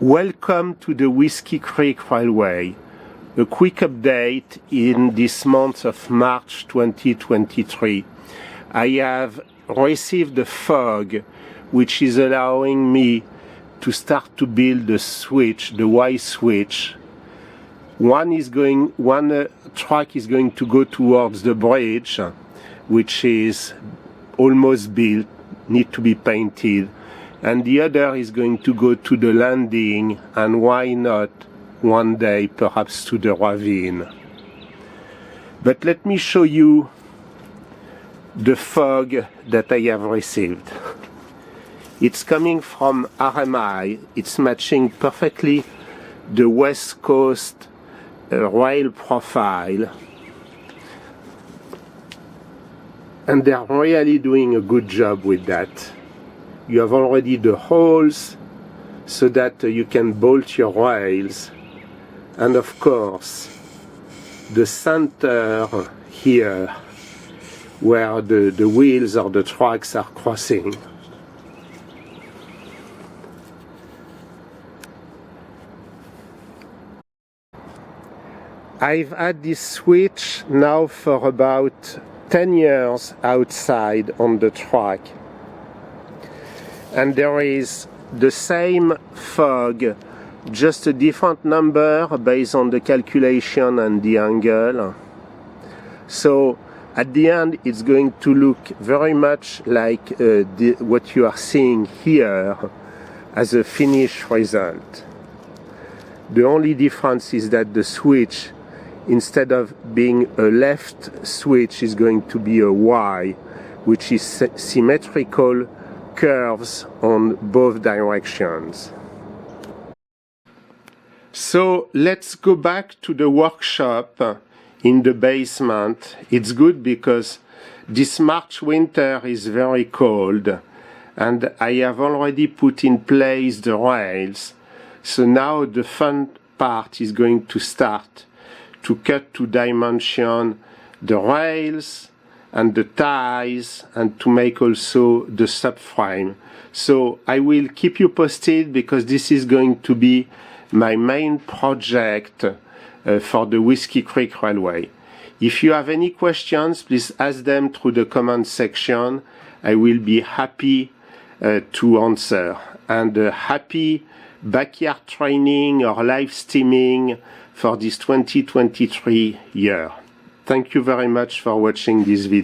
Welcome to the Whiskey Creek Railway. A quick update in this month of March 2023. I have received a fog which is allowing me to start to build the switch, the Y switch. One track is going to go towards the bridge, which is almost built, need to be painted. And the other is going to go to the landing, and why not one day perhaps to the ravine. But let me show you the fog that I have received. It's coming from RMI. It's matching perfectly the West Coast rail profile, and they're really doing a good job with that. You have already the holes so that you can bolt your rails, and of course the center here where the wheels or the tracks are crossing. I've had this switch now for about 10 years outside on the track. And there is the same fog, just a different number based on the calculation and the angle. So at the end it's going to look very much like what you are seeing here as a finished result. The only difference is that the switch, instead of being a left switch, is going to be a Y, which is symmetrical curves on both directions. So let's go back to the workshop in the basement. It's good because this March winter is very cold, and I have already put in place the rails. So now the fun part is going to start to cut to dimension the rails and the ties, and to make also the subframe. So I will keep you posted, because this is going to be my main project for the Whiskey Creek Railway. If you have any questions, please ask them through the comment section. I will be happy to answer. And happy backyard training or live steaming for this 2023 year. Thank you very much for watching this video.